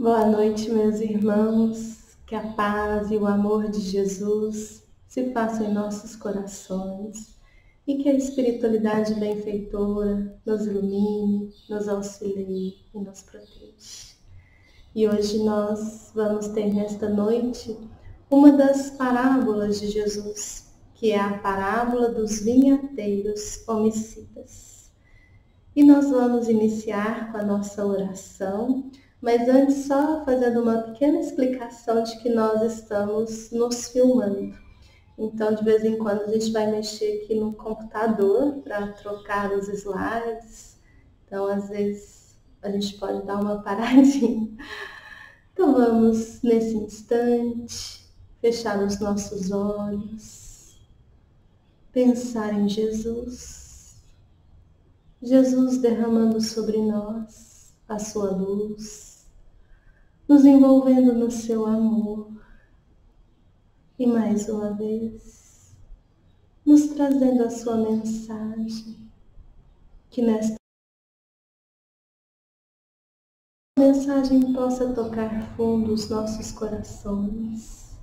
Boa noite, meus irmãos. Que a paz e o amor de Jesus se façam em nossos corações e que a espiritualidade benfeitora nos ilumine, nos auxilie e nos proteja. E hoje nós vamos ter nesta noite uma das parábolas de Jesus, que é a parábola dos vinhateiros homicidas. E nós vamos iniciar com a nossa oração, mas antes só fazendo uma pequena explicação de que nós estamos nos filmando. Então, de vez em quando, a gente vai mexer aqui no computador para trocar os slides. Então, às vezes, a gente pode dar uma paradinha. Então, vamos, nesse instante, fechar os nossos olhos, pensar em Jesus. Jesus derramando sobre nós a sua luz, nos envolvendo no seu amor e mais uma vez nos trazendo a sua mensagem, que nesta mensagem possa tocar fundo os nossos corações,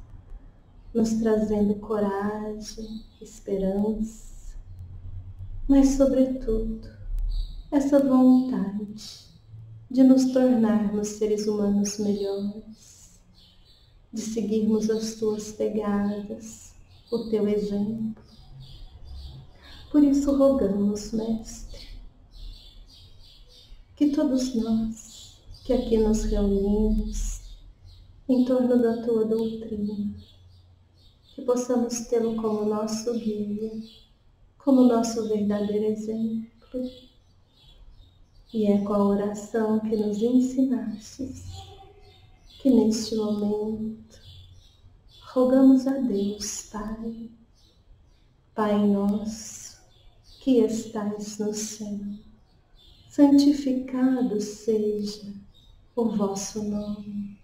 nos trazendo coragem, esperança, mas sobretudo essa vontade de nos tornarmos seres humanos melhores, de seguirmos as tuas pegadas, o teu exemplo. Por isso rogamos, Mestre, que todos nós que aqui nos reunimos em torno da tua doutrina, que possamos tê-lo como nosso guia, como nosso verdadeiro exemplo. E é com a oração que nos ensinastes que neste momento rogamos a Deus, Pai. Pai nosso, que estais no céu, santificado seja o vosso nome.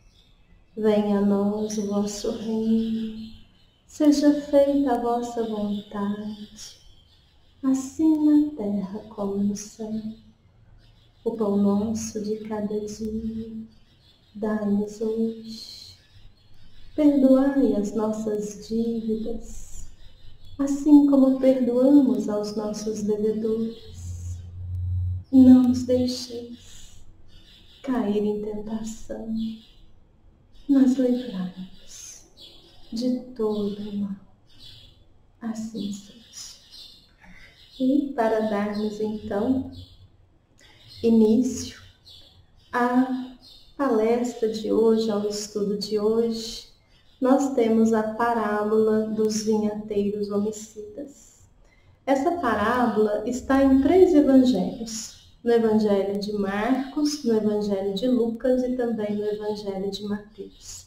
Venha a nós o vosso reino, seja feita a vossa vontade, assim na terra como no céu. O pão nosso de cada dia, dai-nos hoje. Perdoai as nossas dívidas, assim como perdoamos aos nossos devedores. Não nos deixeis cair em tentação, mas livrai-nos de todo o mal. Assim seja. E para darmos então início à palestra de hoje, ao estudo de hoje, nós temos a parábola dos vinhateiros homicidas. Essa parábola está em 3 evangelhos, no Evangelho de Marcos, no Evangelho de Lucas e também no Evangelho de Mateus.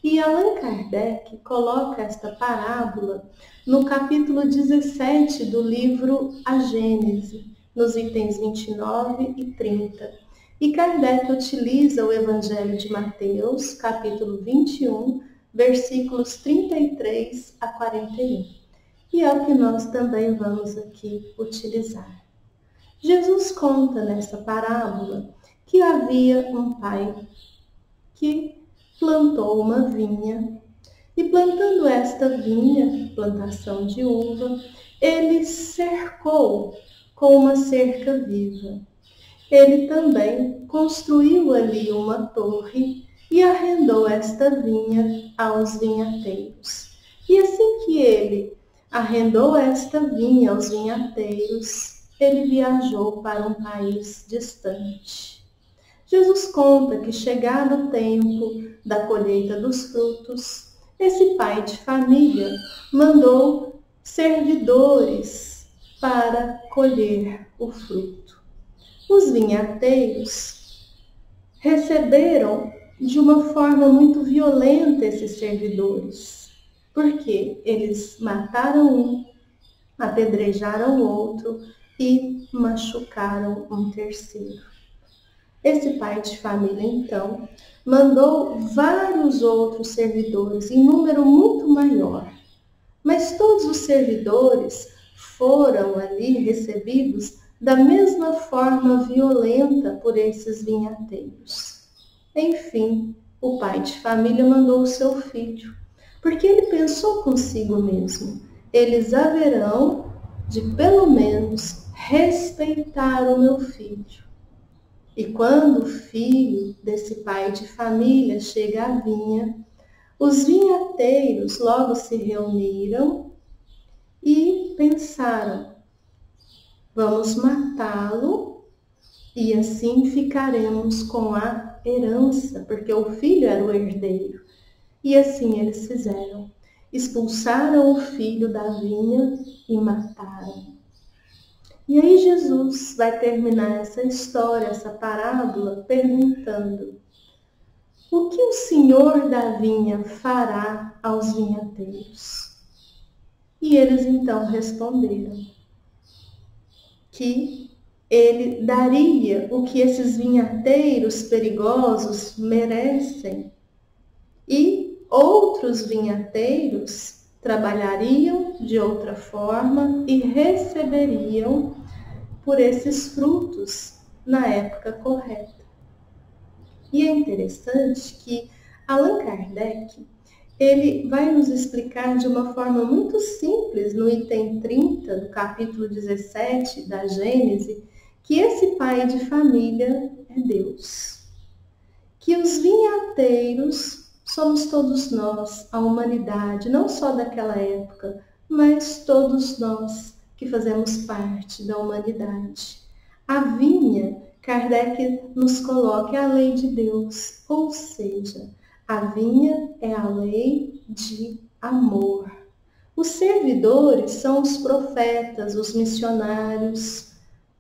E Allan Kardec coloca esta parábola no capítulo 17 do livro A Gênese, nos itens 29 e 30. E Kardec utiliza o Evangelho de Mateus, capítulo 21, versículos 33 a 41. E é o que nós também vamos aqui utilizar. Jesus conta nessa parábola que havia um pai que plantou uma vinha, e plantando esta vinha, plantação de uva, ele cercou com uma cerca viva. Ele também construiu ali uma torre e arrendou esta vinha aos vinhateiros. E assim que ele arrendou esta vinha aos vinhateiros, ele viajou para um país distante. Jesus conta que, chegado o tempo da colheita dos frutos, esse pai de família mandou servidores para colher o fruto. Os vinhateiros receberam de uma forma muito violenta esses servidores, porque eles mataram um, apedrejaram o outro e machucaram um terceiro. Esse pai de família, então, mandou vários outros servidores, em número muito maior. Mas todos os servidores foram ali recebidos da mesma forma violenta por esses vinhateiros. Enfim, o pai de família mandou o seu filho, porque ele pensou consigo mesmo: eles haverão de pelo menos respeitar o meu filho. E quando o filho desse pai de família chega à vinha, os vinhateiros logo se reuniram e pensaram: vamos matá-lo e assim ficaremos com a herança, porque o filho era o herdeiro. E assim eles fizeram. Expulsaram o filho da vinha e mataram. E aí Jesus vai terminar essa história, essa parábola, perguntando: o que o senhor da vinha fará aos vinhateiros? E eles então responderam que ele daria o que esses vinhateiros perigosos merecem, e outros vinhateiros trabalhariam de outra forma e receberiam por esses frutos na época correta. E é interessante que Allan Kardec, ele vai nos explicar de uma forma muito simples, no item 30 do capítulo 17 da Gênese, que esse pai de família é Deus. Que os vinhateiros somos todos nós, a humanidade, não só daquela época, mas todos nós que fazemos parte da humanidade. A vinha, Kardec nos coloca, é a lei de Deus, ou seja, a vinha é a lei de amor. Os servidores são os profetas, os missionários.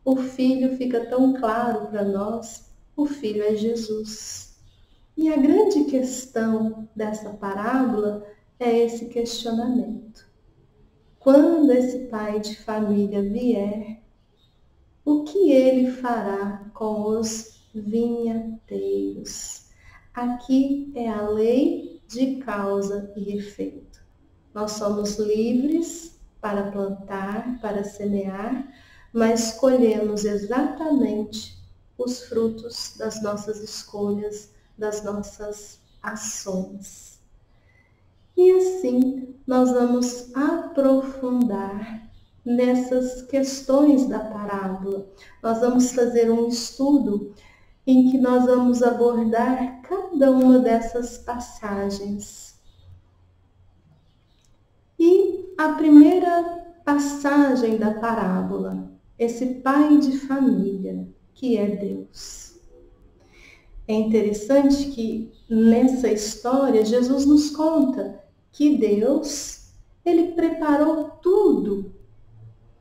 O Filho fica tão claro para nós, o Filho é Jesus. E a grande questão dessa parábola é esse questionamento. Quando esse pai de família vier, o que ele fará com os vinhateiros? Aqui é a lei de causa e efeito. Nós somos livres para plantar, para semear, mas colhemos exatamente os frutos das nossas escolhas, das nossas ações. E assim nós vamos aprofundar nessas questões da parábola. Nós vamos fazer um estudo em que nós vamos abordar cada uma dessas passagens. E a primeira passagem da parábola, esse pai de família, que é Deus. É interessante que nessa história Jesus nos conta que Deus, ele preparou tudo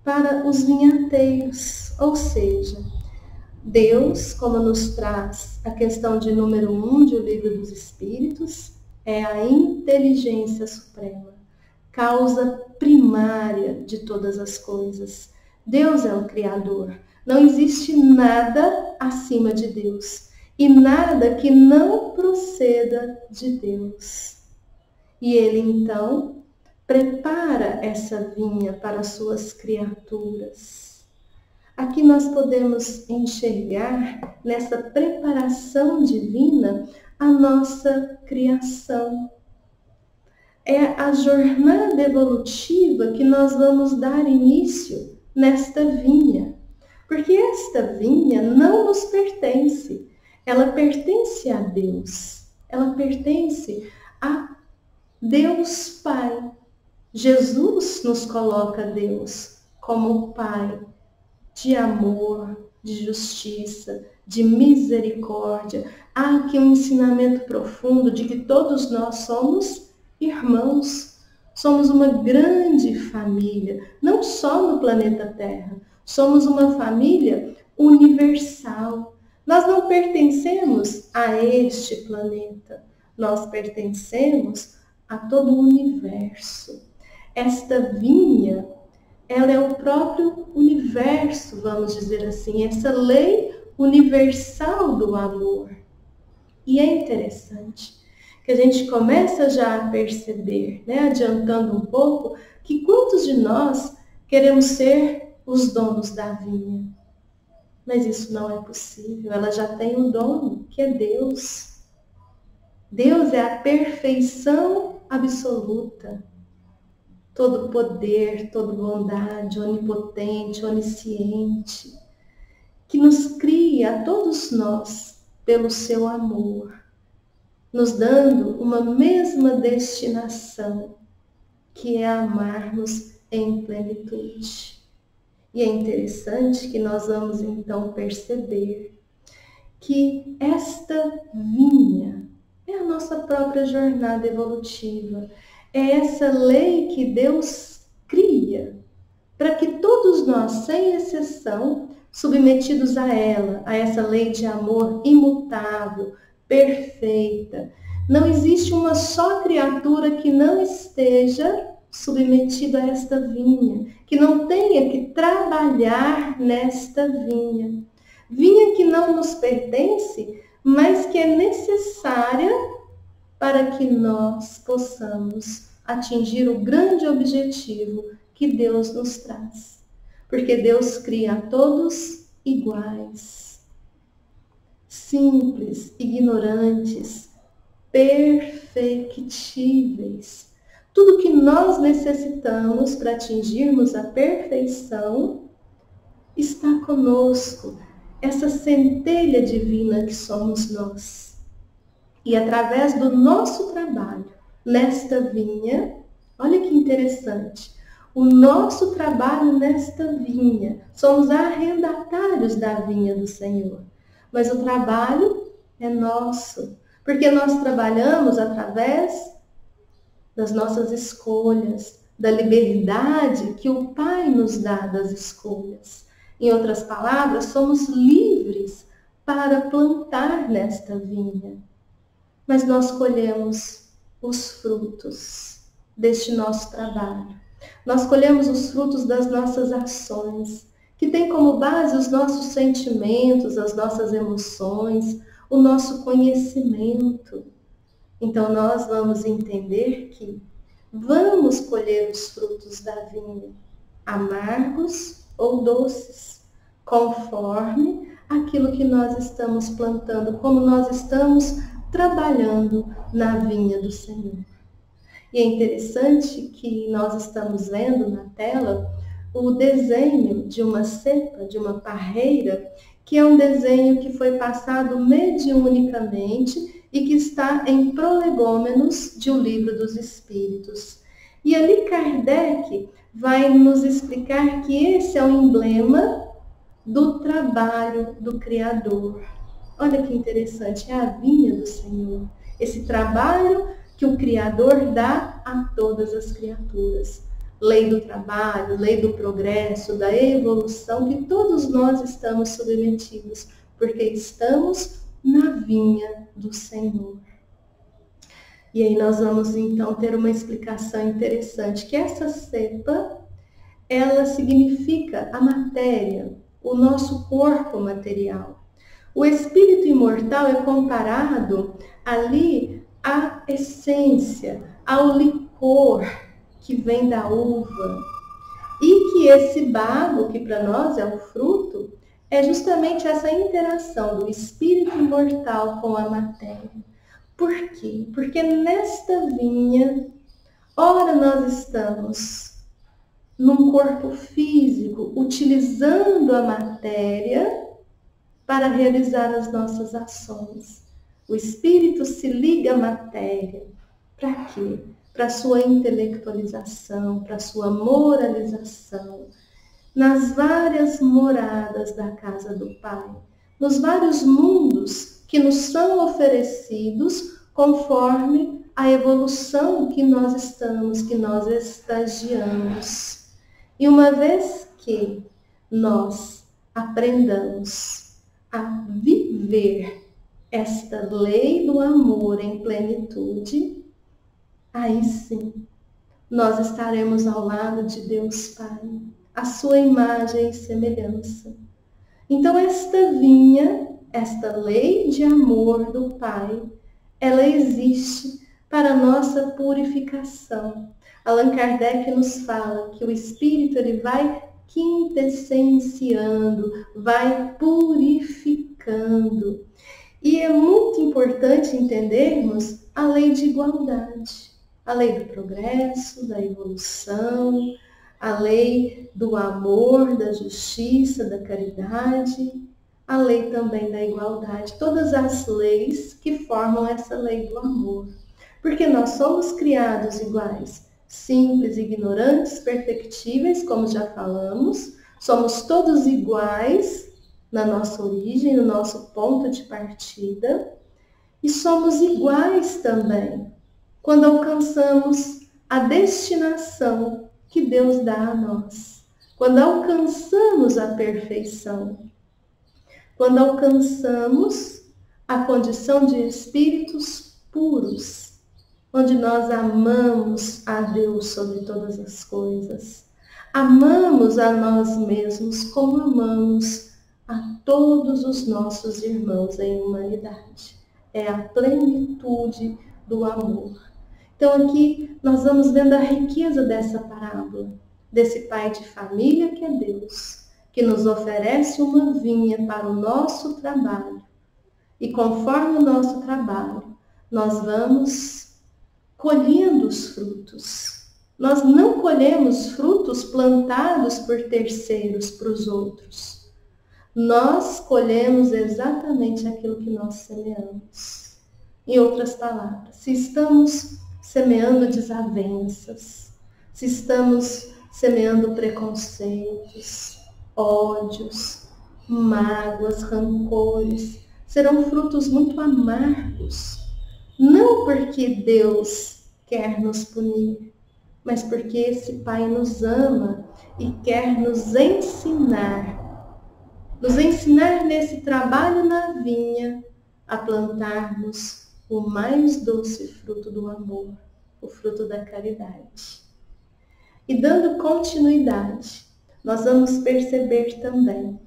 para os vinhateiros, ou seja, Deus, como nos traz a questão de número 1 de O Livro dos Espíritos, é a inteligência suprema, causa primária de todas as coisas. Deus é o Criador, não existe nada acima de Deus e nada que não proceda de Deus. E Ele então prepara essa vinha para suas criaturas. Aqui nós podemos enxergar nessa preparação divina a nossa criação. É a jornada evolutiva que nós vamos dar início nesta vinha. Porque esta vinha não nos pertence, ela pertence a Deus, ela pertence a Deus Pai. Jesus nos coloca Deus como Pai de amor, de justiça, de misericórdia. Há aqui um ensinamento profundo de que todos nós somos irmãos, somos uma grande família, não só no planeta Terra, somos uma família universal. Nós não pertencemos a este planeta, nós pertencemos a todo o universo. Esta vinha, ela é o próprio universo, vamos dizer assim, essa lei universal do amor. E é interessante que a gente começa já a perceber, adiantando um pouco, que quantos de nós queremos ser os donos da vinha? Mas isso não é possível, ela já tem um dono, que é Deus. Deus é a perfeição absoluta. Todo poder, toda bondade, onipotente, onisciente, que nos cria a todos nós pelo seu amor, nos dando uma mesma destinação, que é amarmos em plenitude. E é interessante que nós vamos então perceber que esta vinha é a nossa própria jornada evolutiva. É essa lei que Deus cria para que todos nós, sem exceção, submetidos a ela, a essa lei de amor imutável, perfeita. Não existe uma só criatura que não esteja submetida a esta vinha, que não tenha que trabalhar nesta vinha. Vinha que não nos pertence, mas que é necessária para que nós possamos atingir o grande objetivo que Deus nos traz. Porque Deus cria a todos iguais, simples, ignorantes, perfectíveis. Tudo que nós necessitamos para atingirmos a perfeição está conosco, essa centelha divina que somos nós. E através do nosso trabalho nesta vinha, olha que interessante, o nosso trabalho nesta vinha, somos arrendatários da vinha do Senhor, mas o trabalho é nosso, porque nós trabalhamos através das nossas escolhas, da liberdade que o Pai nos dá das escolhas. Em outras palavras, somos livres para plantar nesta vinha. Mas nós colhemos os frutos deste nosso trabalho. Nós colhemos os frutos das nossas ações, que tem como base os nossos sentimentos, as nossas emoções, o nosso conhecimento. Então nós vamos entender que vamos colher os frutos da vinha, amargos ou doces, conforme aquilo que nós estamos plantando, como nós estamos trabalhando na vinha do Senhor. E é interessante que nós estamos vendo na tela o desenho de uma cepa, de uma parreira, que é um desenho que foi passado mediunicamente e que está em Prolegômenos de O Livro dos Espíritos. E ali Kardec vai nos explicar que esse é o emblema do trabalho do Criador. Olha que interessante, é a vinha do Senhor. Esse trabalho que o Criador dá a todas as criaturas. Lei do trabalho, lei do progresso, da evolução, que todos nós estamos submetidos, porque estamos na vinha do Senhor. E aí nós vamos então ter uma explicação interessante, que essa cepa, ela significa a matéria, o nosso corpo material. O espírito imortal é comparado ali à essência, ao licor que vem da uva. E que esse bago, que para nós é o fruto, é justamente essa interação do espírito imortal com a matéria. Por quê? Porque nesta vinha, ora nós estamos num corpo físico, utilizando a matéria para realizar as nossas ações. O espírito se liga à matéria. Para quê? Para sua intelectualização, para sua moralização. Nas várias moradas da casa do Pai, nos vários mundos que nos são oferecidos conforme a evolução que nós estamos, que nós estagiamos. E uma vez que nós aprendamos a viver esta lei do amor em plenitude, aí sim, nós estaremos ao lado de Deus Pai, a sua imagem e semelhança. Então esta vinha, esta lei de amor do Pai, ela existe para a nossa purificação. Allan Kardec nos fala que o Espírito ele vai quintessenciando, vai purificando. E é muito importante entendermos a lei de igualdade, a lei do progresso, da evolução, a lei do amor, da justiça, da caridade, a lei também da igualdade, todas as leis que formam essa lei do amor. Porque nós somos criados iguais, simples, ignorantes, perfectíveis, como já falamos, somos todos iguais na nossa origem, no nosso ponto de partida, e somos iguais também quando alcançamos a destinação que Deus dá a nós, quando alcançamos a perfeição, quando alcançamos a condição de espíritos puros, onde nós amamos a Deus sobre todas as coisas, amamos a nós mesmos como amamos a todos os nossos irmãos em humanidade. É a plenitude do amor. Então aqui nós vamos vendo a riqueza dessa parábola, desse pai de família que é Deus, que nos oferece uma vinha para o nosso trabalho. E conforme o nosso trabalho, nós vamos colhendo os frutos. Nós não colhemos frutos plantados por terceiros para os outros. Nós colhemos exatamente aquilo que nós semeamos. Em outras palavras, se estamos semeando desavenças, se estamos semeando preconceitos, ódios, mágoas, rancores, serão frutos muito amargos. Não porque Deus quer nos punir, mas porque esse Pai nos ama e quer nos ensinar nesse trabalho na vinha a plantarmos o mais doce fruto do amor, o fruto da caridade. E dando continuidade, nós vamos perceber também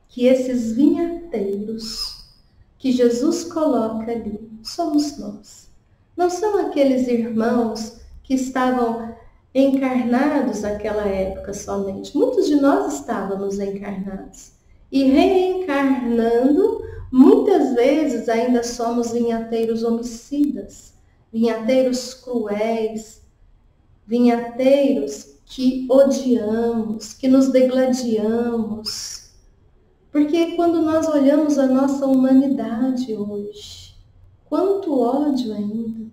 que esses vinhateiros que Jesus coloca ali somos nós. Não são aqueles irmãos que estavam encarnados naquela época somente. Muitos de nós estávamos encarnados. E reencarnando, muitas vezes ainda somos vinhateiros homicidas, vinhateiros cruéis, vinhateiros que odiamos, que nos degladiamos. Porque quando nós olhamos a nossa humanidade hoje, quanto ódio ainda,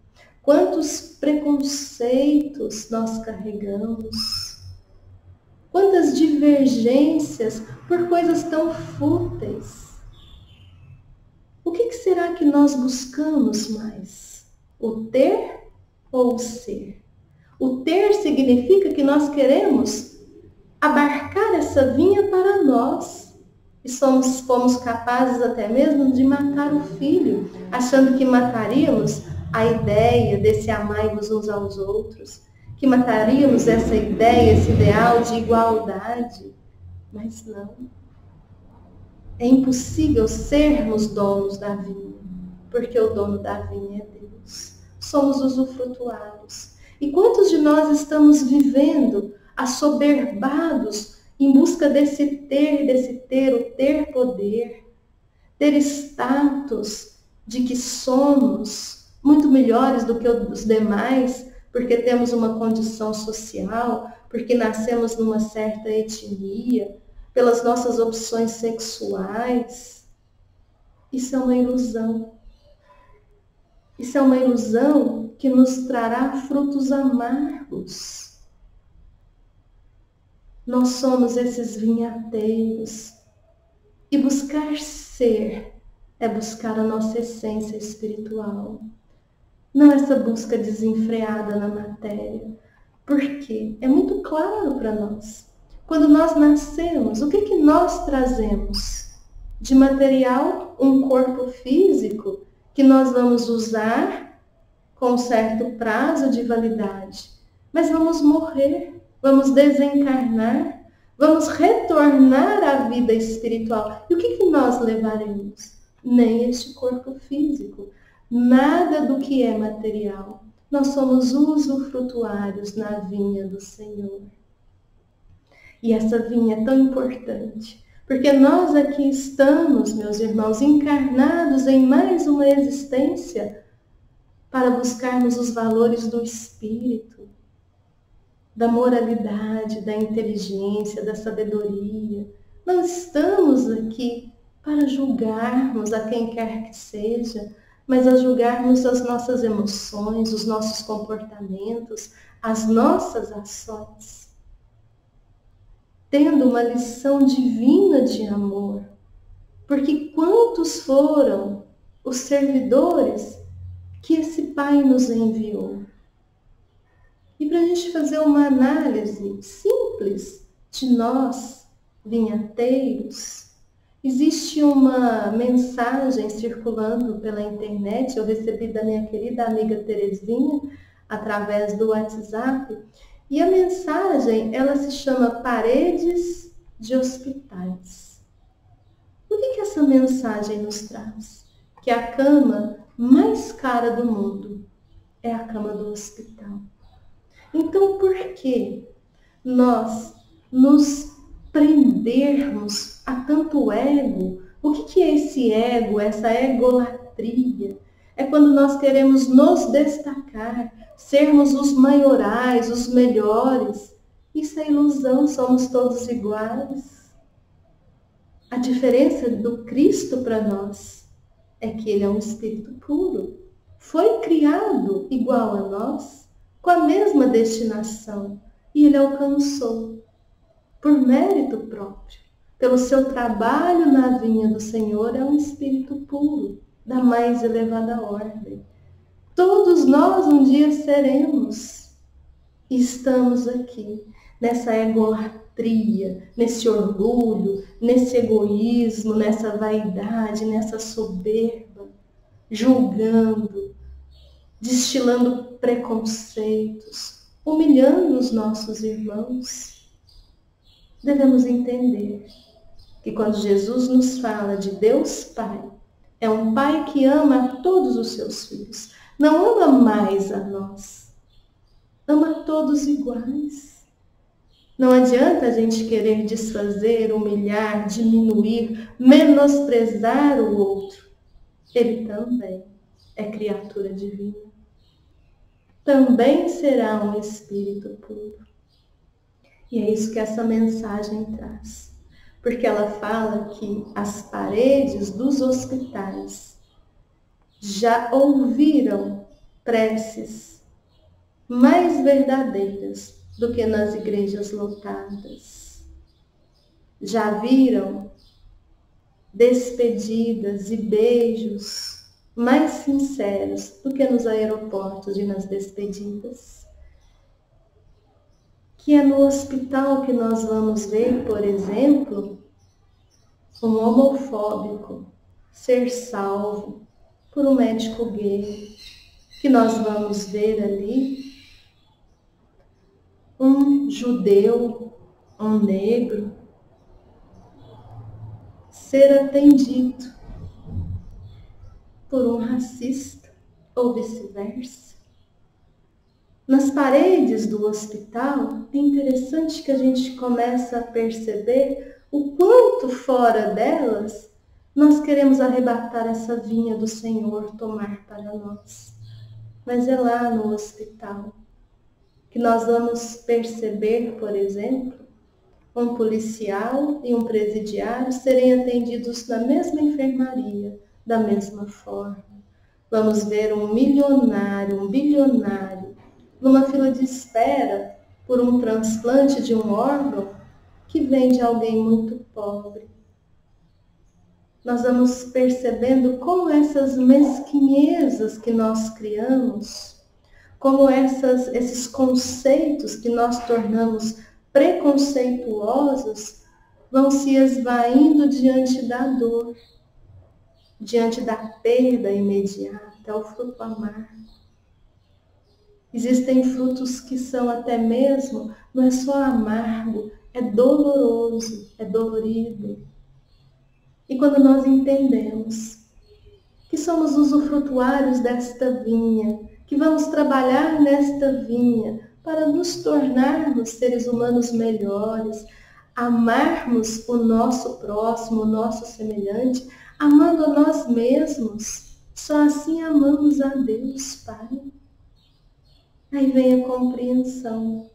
quantos preconceitos nós carregamos, quantas divergências por coisas tão fúteis. O que será que nós buscamos mais? O ter ou o ser? O ter significa que nós queremos abarcar essa vinha para nós. E fomos capazes até mesmo de matar o filho, achando que mataríamos a ideia desse amai-vos uns aos outros, que mataríamos essa ideia, esse ideal de igualdade. Mas não. É impossível sermos donos da vinha, porque o dono da vinha é Deus. Somos usufrutuários. E quantos de nós estamos vivendo assoberbados em busca desse ter, o ter poder, ter status de que somos muito melhores do que os demais, porque temos uma condição social, porque nascemos numa certa etnia, pelas nossas opções sexuais. Isso é uma ilusão. Isso é uma ilusão que nos trará frutos amargos. Nós somos esses vinhateiros. E buscar ser é buscar a nossa essência espiritual. Não essa busca desenfreada na matéria. Porque é muito claro para nós. Quando nós nascemos, o que nós trazemos? De material, um corpo físico que nós vamos usar com um certo prazo de validade. Mas vamos morrer, vamos desencarnar, vamos retornar à vida espiritual. E o que nós levaremos? Nem este corpo físico, nada do que é material. Nós somos usufrutuários na vinha do Senhor. E essa vinha é tão importante, Porque nós aqui estamos, meus irmãos, encarnados em mais uma existência para buscarmos os valores do espírito, da moralidade, da inteligência, da sabedoria. Não estamos aqui para julgarmos a quem quer que seja, mas a julgarmos as nossas emoções, os nossos comportamentos, as nossas ações, tendo uma lição divina de amor. Porque quantos foram os servidores que esse Pai nos enviou? E para a gente fazer uma análise simples de nós, vinhateiros, existe uma mensagem circulando pela internet, eu recebi da minha querida amiga Terezinha, através do WhatsApp, e a mensagem, ela se chama Paredes de Hospitais. O que essa mensagem nos traz? Que a cama mais cara do mundo é a cama do hospital. Então, por que nós nos prendermos a tanto ego? O que é esse ego, essa egolatria? É quando nós queremos nos destacar, sermos os maiorais, os melhores. Isso é ilusão, somos todos iguais. A diferença do Cristo para nós é que ele é um espírito puro. Foi criado igual a nós, com a mesma destinação, e ele alcançou, por mérito próprio, pelo seu trabalho na vinha do Senhor, é um espírito puro, da mais elevada ordem. Todos nós um dia seremos, e estamos aqui, nessa egolatria, nesse orgulho, nesse egoísmo, nessa vaidade, nessa soberba, julgando, destilando preconceitos, humilhando os nossos irmãos. Devemos entender que quando Jesus nos fala de Deus Pai, é um Pai que ama a todos os seus filhos. Não ama mais a nós. Ama a todos iguais. Não adianta a gente querer desfazer, humilhar, diminuir, menosprezar o outro. Ele também é criatura divina. Também será um espírito puro. E é isso que essa mensagem traz. Porque ela fala que as paredes dos hospitais já ouviram preces mais verdadeiras do que nas igrejas lotadas. Já viram despedidas e beijos mais sinceros do que nos aeroportos e nas despedidas. Que é no hospital que nós vamos ver, por exemplo, um homofóbico ser salvo por um médico gay. Que nós vamos ver ali um judeu, um negro, ser atendido por um racista ou vice-versa. Nas paredes do hospital, é interessante que a gente começa a perceber o quanto fora delas nós queremos arrebatar essa vinha do Senhor, tomar para nós. Mas é lá no hospital que nós vamos perceber, por exemplo, um policial e um presidiário serem atendidos na mesma enfermaria, da mesma forma. Vamos ver um milionário, um bilionário, numa fila de espera por um transplante de um órgão que vem de alguém muito pobre. Nós vamos percebendo como essas mesquinhezas que nós criamos, como esses conceitos que nós tornamos preconceituosos, vão se esvaindo diante da dor, diante da perda imediata, é o fruto amargo. Existem frutos que são até mesmo, não é só amargo, é doloroso, é dolorido. E quando nós entendemos que somos usufrutuários desta vinha, que vamos trabalhar nesta vinha para nos tornarmos seres humanos melhores, amarmos o nosso próximo, o nosso semelhante, amando a nós mesmos. Só assim amamos a Deus, Pai. Aí vem a compreensão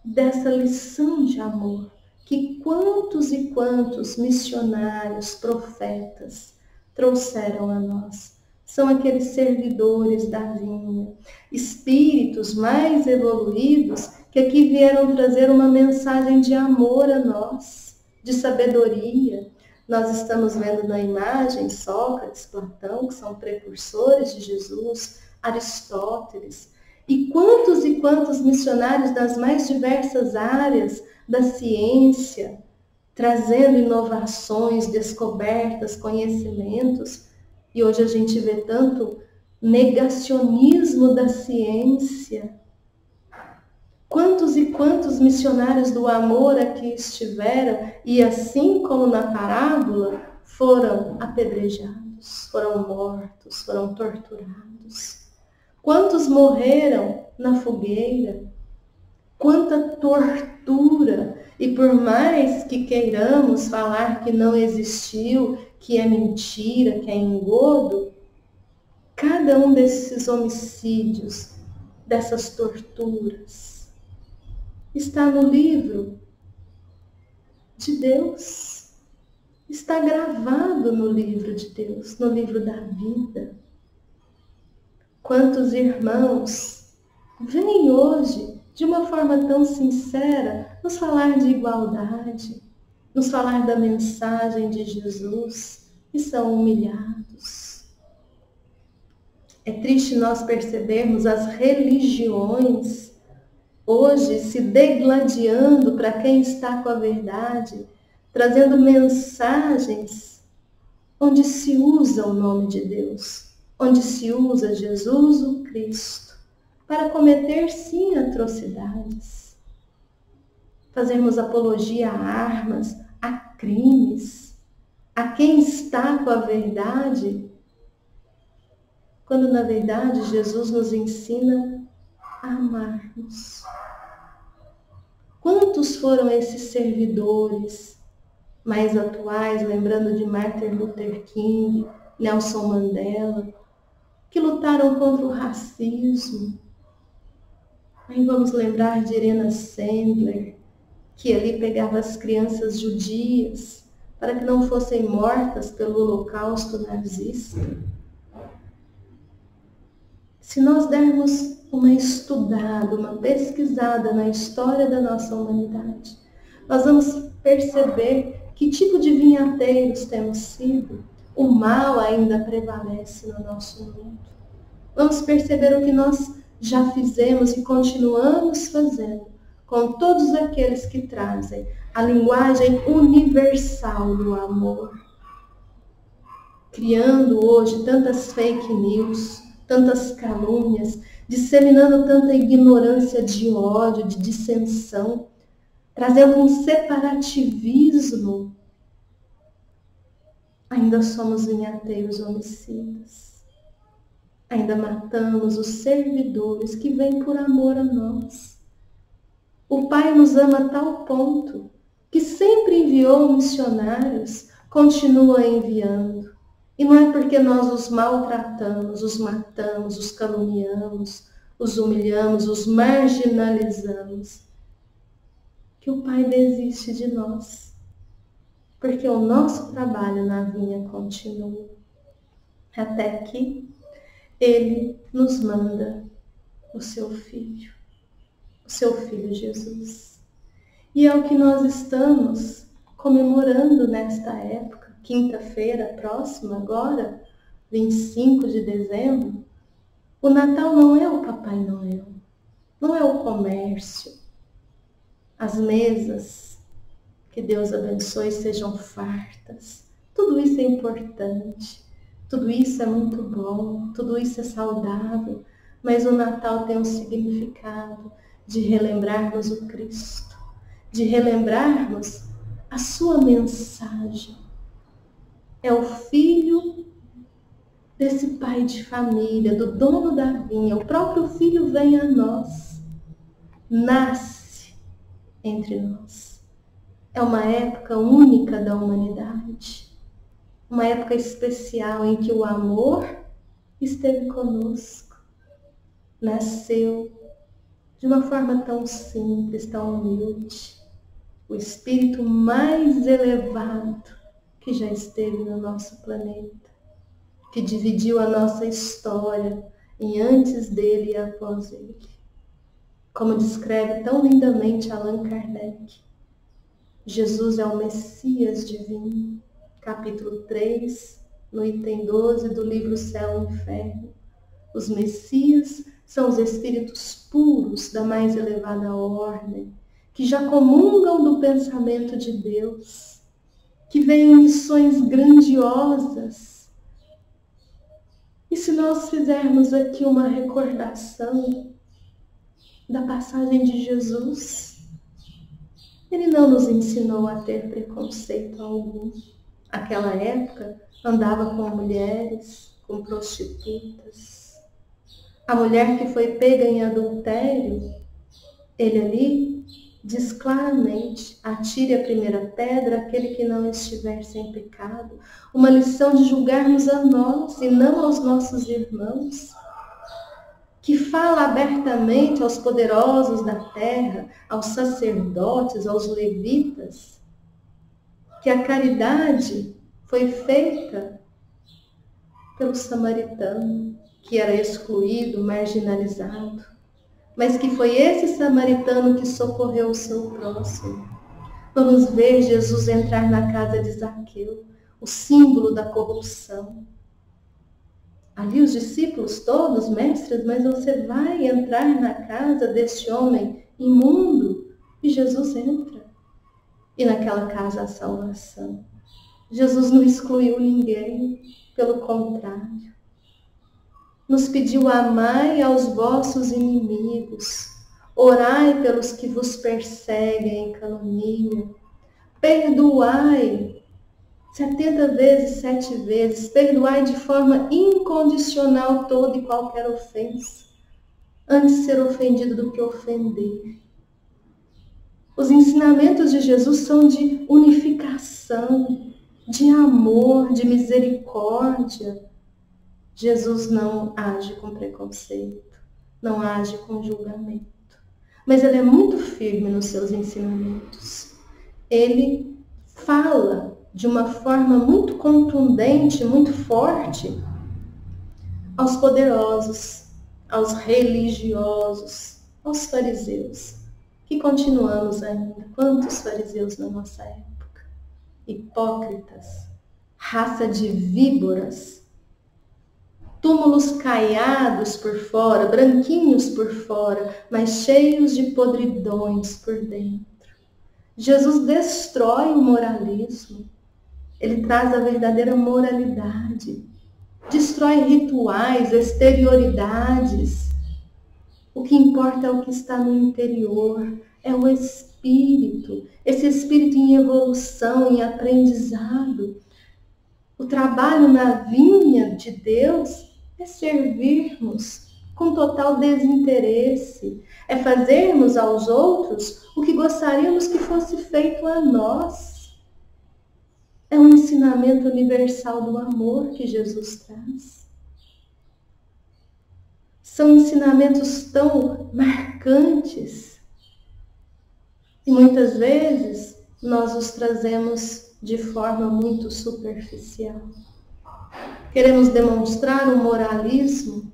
dessa lição de amor, que quantos e quantos missionários, profetas trouxeram a nós. São aqueles servidores da vinha, espíritos mais evoluídos que aqui vieram trazer uma mensagem de amor a nós, de sabedoria. Nós estamos vendo na imagem Sócrates, Platão, que são precursores de Jesus, Aristóteles, e quantos missionários das mais diversas áreas da ciência, trazendo inovações, descobertas, conhecimentos. E hoje a gente vê tanto negacionismo da ciência. Quantos e quantos missionários do amor aqui estiveram e, assim como na parábola, foram apedrejados, foram mortos, foram torturados. Quantos morreram na fogueira? Quanta tortura! E por mais que queiramos falar que não existiu, que é mentira, que é engodo, cada um desses homicídios, dessas torturas, está no livro de Deus. Está gravado no livro de Deus, no livro da vida. Quantos irmãos vêm hoje, de uma forma tão sincera, nos falar de igualdade, nos falar da mensagem de Jesus, e são humilhados. É triste nós percebermos as religiões hoje se degladiando para quem está com a verdade, trazendo mensagens onde se usa o nome de Deus, onde se usa Jesus o Cristo, para cometer sim atrocidades. Fazermos apologia a armas, a crimes, a quem está com a verdade, quando na verdade Jesus nos ensina a amarmos. Quantos foram esses servidores mais atuais, lembrando de Martin Luther King, Nelson Mandela, que lutaram contra o racismo? Aí vamos lembrar de Irena Sandler, que ali pegava as crianças judias para que não fossem mortas pelo holocausto nazista. Se nós dermos uma estudada, uma pesquisada na história da nossa humanidade, nós vamos perceber que tipo de vinhateiros temos sido. O mal ainda prevalece no nosso mundo. Vamos perceber o que nós já fizemos e continuamos fazendo com todos aqueles que trazem a linguagem universal do amor. Criando hoje tantas fake news, tantas calúnias, disseminando tanta ignorância de ódio, de dissensão, trazendo um separativismo. Ainda somos vinhateiros homicidas. Ainda matamos os servidores que vêm por amor a nós. O Pai nos ama a tal ponto que sempre enviou missionários, continua enviando. E não é porque nós os maltratamos, os matamos, os caluniamos, os humilhamos, os marginalizamos, que o Pai desiste de nós. Porque o nosso trabalho na vinha continua. Até que Ele nos manda o seu Filho Jesus. E é o que nós estamos comemorando nesta época, quinta-feira próxima agora, 25 de dezembro. O Natal não é o Papai Noel, não é o comércio, as mesas, que Deus abençoe, sejam fartas. Tudo isso é importante, tudo isso é muito bom, tudo isso é saudável, mas o Natal tem um significado de relembrarmos o Cristo, de relembrarmos a sua mensagem. É o Filho desse pai de família, do dono da vinha. O próprio Filho vem a nós, nasce entre nós. É uma época única da humanidade. Uma época especial em que o amor esteve conosco. Nasceu de uma forma tão simples, tão humilde. O espírito mais elevado que já esteve no nosso planeta, que dividiu a nossa história em antes dele e após ele. Como descreve tão lindamente Allan Kardec, Jesus é o Messias divino, capítulo 3, no item 12 do livro Céu e Inferno. Os Messias são os espíritos puros da mais elevada ordem, que já comungam do pensamento de Deus, que veem missões grandiosas. E se nós fizermos aqui uma recordação da passagem de Jesus, ele não nos ensinou a ter preconceito algum. Naquela época, andava com mulheres, com prostitutas. A mulher que foi pega em adultério, ele ali diz claramente: atire a primeira pedra aquele que não estiver sem pecado. Uma lição de julgarmos a nós e não aos nossos irmãos. Que fala abertamente aos poderosos da terra, aos sacerdotes, aos levitas, que a caridade foi feita pelo samaritano, que era excluído, marginalizado, mas que foi esse samaritano que socorreu o seu próximo. Vamos ver Jesus entrar na casa de Zaqueu, o símbolo da corrupção. Ali os discípulos todos, mestres, mas você vai entrar na casa deste homem imundo? E Jesus entra. E naquela casa há salvação. Jesus não excluiu ninguém, pelo contrário. Nos pediu: amai aos vossos inimigos, orai pelos que vos perseguem e caluniam, perdoai 70 vezes, 7 vezes, perdoai de forma incondicional toda e qualquer ofensa, antes de ser ofendido do que ofender. Os ensinamentos de Jesus são de unificação, de amor, de misericórdia. Jesus não age com preconceito, não age com julgamento, mas ele é muito firme nos seus ensinamentos. Ele fala de uma forma muito contundente, muito forte, aos poderosos, aos religiosos, aos fariseus, que continuamos ainda. Quantos fariseus na nossa época? Hipócritas, raça de víboras, túmulos caiados por fora, branquinhos por fora, mas cheios de podridões por dentro. Jesus destrói o moralismo. Ele traz a verdadeira moralidade. Destrói rituais, exterioridades. O que importa é o que está no interior. É o espírito. Esse espírito em evolução, em aprendizado. O trabalho na vinha de Deus é servirmos com total desinteresse. É fazermos aos outros o que gostaríamos que fosse feito a nós. É um ensinamento universal do amor que Jesus traz. São ensinamentos tão marcantes e muitas vezes nós os trazemos de forma muito superficial. Queremos demonstrar um moralismo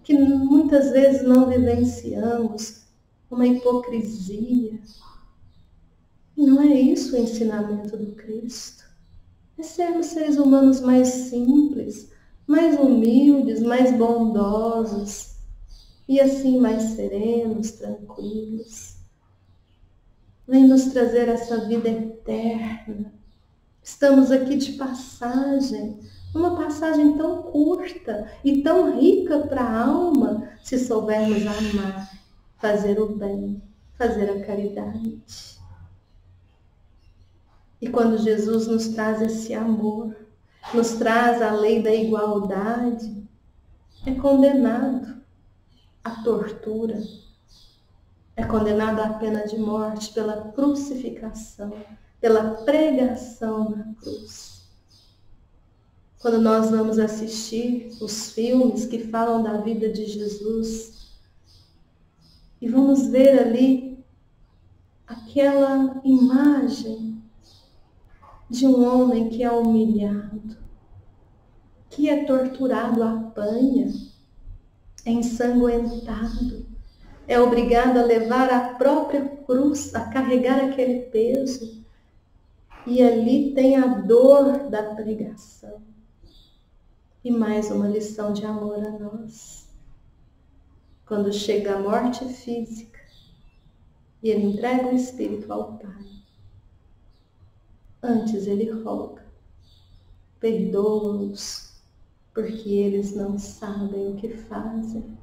que muitas vezes não vivenciamos, uma hipocrisia. Não é isso o ensinamento do Cristo. É sermos seres humanos mais simples, mais humildes, mais bondosos e assim mais serenos, tranquilos. Vem nos trazer essa vida eterna. Estamos aqui de passagem, uma passagem tão curta e tão rica para a alma, se soubermos amar, fazer o bem, fazer a caridade. E quando Jesus nos traz esse amor, nos traz a lei da igualdade, é condenado à tortura, é condenado à pena de morte pela crucificação, pela pregação na cruz. Quando nós vamos assistir os filmes que falam da vida de Jesus e vamos ver ali aquela imagem de um homem que é humilhado, que é torturado, apanha, é ensanguentado, é obrigado a levar a própria cruz, a carregar aquele peso. E ali tem a dor da pregação. E mais uma lição de amor a nós. Quando chega a morte física e ele entrega o espírito ao Pai, antes ele roga: perdoa-os, porque eles não sabem o que fazem.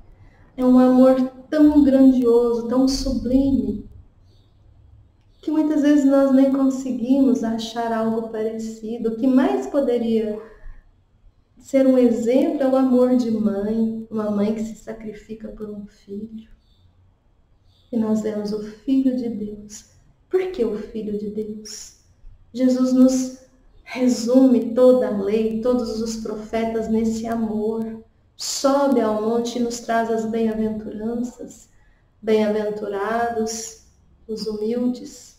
É um amor tão grandioso, tão sublime, que muitas vezes nós nem conseguimos achar algo parecido. O que mais poderia ser um exemplo é o amor de mãe, uma mãe que se sacrifica por um filho. E nós vemos o Filho de Deus. Por que o Filho de Deus? Jesus nos resume toda a lei, todos os profetas nesse amor. Sobe ao monte e nos traz as bem-aventuranças. Bem-aventurados os humildes,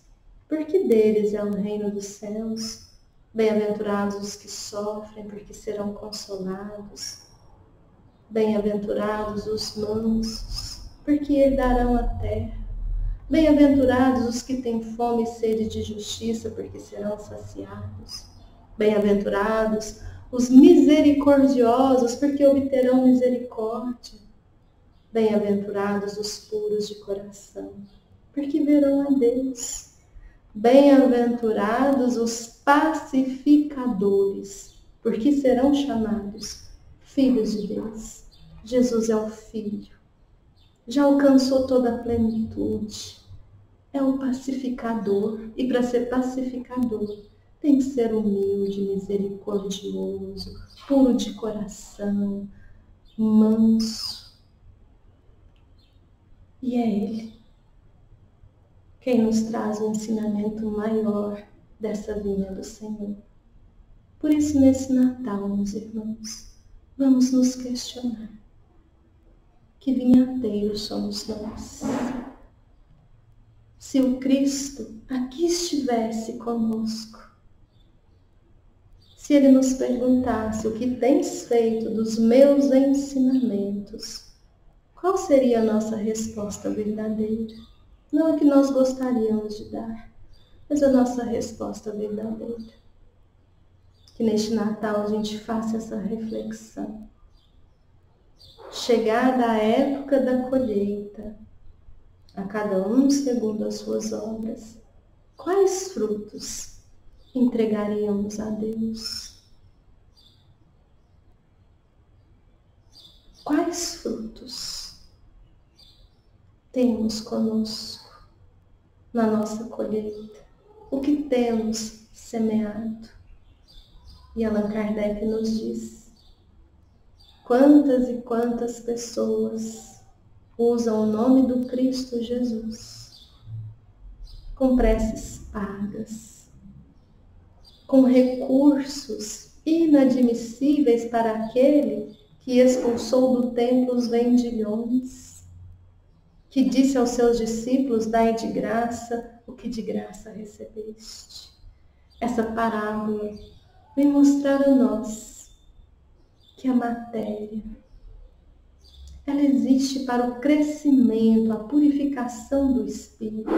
porque deles é o reino dos céus. Bem-aventurados os que sofrem, porque serão consolados. Bem-aventurados os mansos, porque herdarão a terra. Bem-aventurados os que têm fome e sede de justiça, porque serão saciados. Bem-aventurados os misericordiosos, porque obterão misericórdia. Bem-aventurados os puros de coração, porque verão a Deus. Bem-aventurados os pacificadores, porque serão chamados filhos de Deus. Jesus é o Filho, já alcançou toda a plenitude, é o pacificador, e para ser pacificador tem que ser humilde, misericordioso, puro de coração, manso. E é Ele quem nos traz o ensinamento maior dessa vinha do Senhor. Por isso, nesse Natal, meus irmãos, vamos nos questionar: que vinhateiros somos nós? Se o Cristo aqui estivesse conosco, se Ele nos perguntasse: o que tens feito dos meus ensinamentos? Qual seria a nossa resposta verdadeira? Não a que nós gostaríamos de dar, mas a nossa resposta verdadeira. Que neste Natal a gente faça essa reflexão. Chegada a época da colheita, a cada um segundo as suas obras, quais frutos entregaríamos a Deus? Quais frutos temos conosco na nossa colheita? O que temos semeado? E Allan Kardec nos diz: quantas e quantas pessoas usam o nome do Cristo Jesus com preces pagas, com recursos inadmissíveis para aquele que expulsou do templo os vendilhões, que disse aos seus discípulos: dai de graça o que de graça recebeste. Essa parábola vem mostrar a nós que a matéria, ela existe para o crescimento, a purificação do espírito.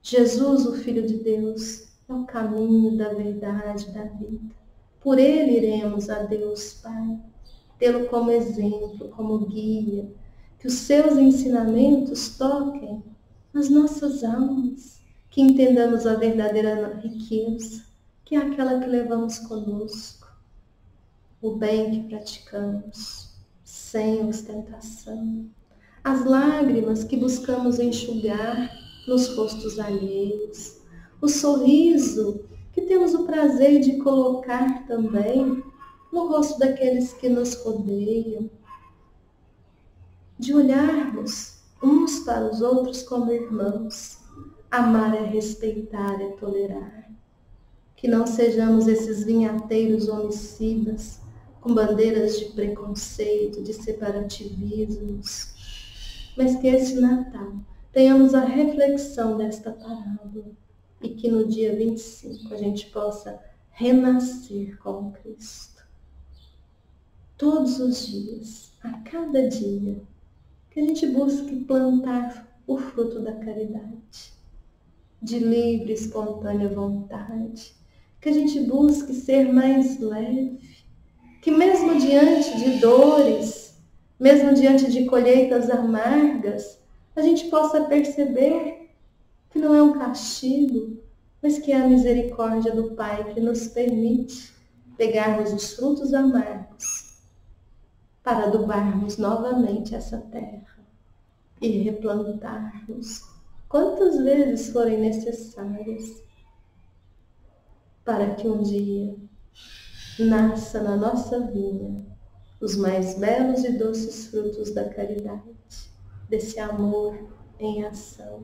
Jesus, o Filho de Deus, é o caminho da verdade, da vida. Por Ele iremos a Deus Pai, tê-lo como exemplo, como guia, que os seus ensinamentos toquem as nossas almas, que entendamos a verdadeira riqueza, que é aquela que levamos conosco, o bem que praticamos, sem ostentação, as lágrimas que buscamos enxugar nos rostos alheios, o sorriso que temos o prazer de colocar também no rosto daqueles que nos rodeiam, de olharmos uns para os outros como irmãos. Amar é respeitar, é tolerar. Que não sejamos esses vinhateiros homicidas, com bandeiras de preconceito, de separativismos, mas que esse Natal tenhamos a reflexão desta parábola e que no dia 25 a gente possa renascer com Cristo. Todos os dias, a cada dia, que a gente busque plantar o fruto da caridade, de livre, espontânea vontade, que a gente busque ser mais leve, que mesmo diante de dores, mesmo diante de colheitas amargas, a gente possa perceber que não é um castigo, mas que é a misericórdia do Pai que nos permite pegarmos os frutos amargos para adubarmos novamente essa terra e replantarmos quantas vezes forem necessárias para que um dia nasça na nossa vinha os mais belos e doces frutos da caridade, desse amor em ação.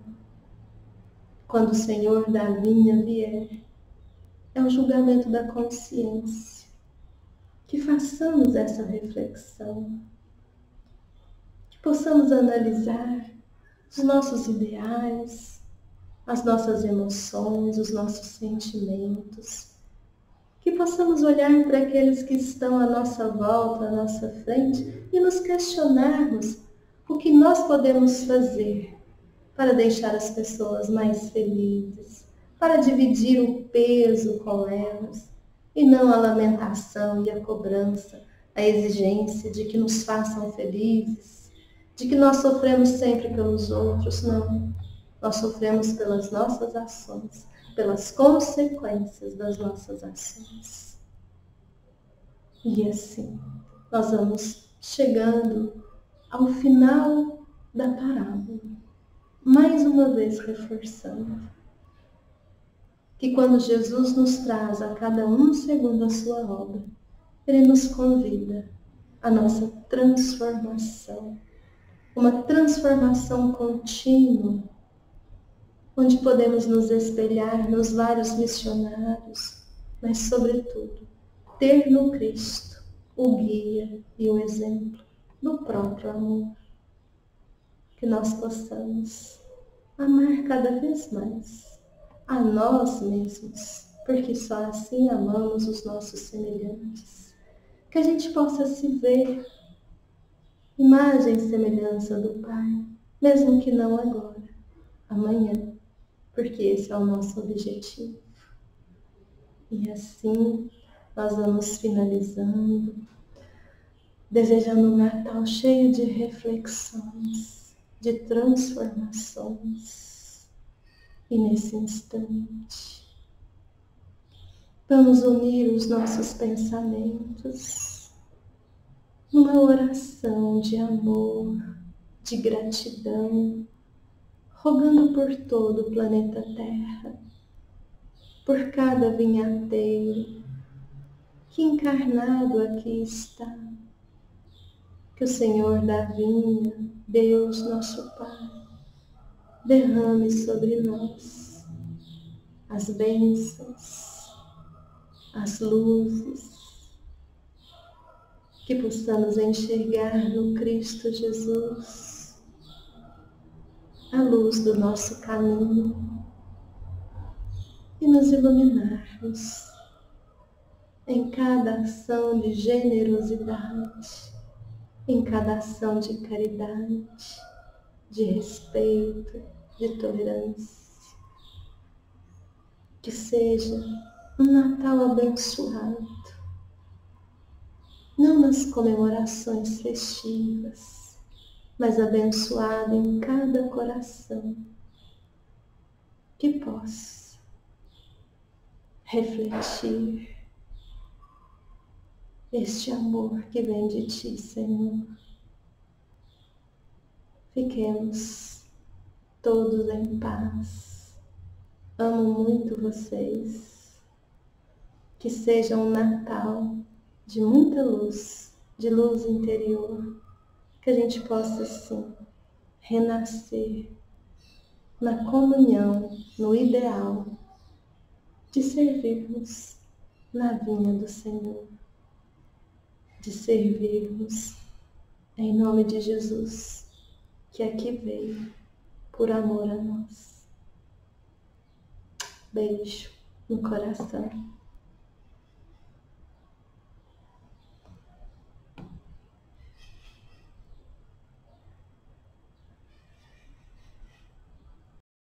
Quando o Senhor da vinha vier, é o julgamento da consciência. Que façamos essa reflexão, que possamos analisar os nossos ideais, as nossas emoções, os nossos sentimentos, que possamos olhar para aqueles que estão à nossa volta, à nossa frente e nos questionarmos o que nós podemos fazer para deixar as pessoas mais felizes, para dividir o peso com elas e não a lamentação e a cobrança, a exigência de que nos façam felizes, de que nós sofremos sempre pelos outros. Não, nós sofremos pelas nossas ações, pelas consequências das nossas ações. E assim, nós vamos chegando ao final da parábola, mais uma vez reforçando que quando Jesus nos traz a cada um segundo a sua obra, Ele nos convida à nossa transformação, uma transformação contínua, onde podemos nos espelhar nos vários missionários, mas, sobretudo, ter no Cristo o guia e o exemplo do próprio amor. Que nós possamos amar cada vez mais a nós mesmos, porque só assim amamos os nossos semelhantes. Que a gente possa se ver imagem e semelhança do Pai, mesmo que não agora, amanhã, porque esse é o nosso objetivo. E assim nós vamos finalizando, desejando um Natal cheio de reflexões, de transformações. E nesse instante, vamos unir os nossos pensamentos numa oração de amor, de gratidão, rogando por todo o planeta Terra, por cada vinhateiro que encarnado aqui está. Que o Senhor da vinha, Deus nosso Pai, derrame sobre nós as bênçãos, as luzes, que possamos enxergar no Cristo Jesus a luz do nosso caminho e nos iluminarmos em cada ação de generosidade, em cada ação de caridade, de respeito, de tolerância. Que seja um Natal abençoado, não nas comemorações festivas, mas abençoado em cada coração que possa refletir este amor que vem de Ti, Senhor. Fiquemos todos em paz. Amo muito vocês. Que seja um Natal de muita luz, de luz interior, que a gente possa, sim, renascer na comunhão, no ideal de servirmos na vinha do Senhor, de servirmos em nome de Jesus, que aqui veio por amor a nós. Beijo no coração.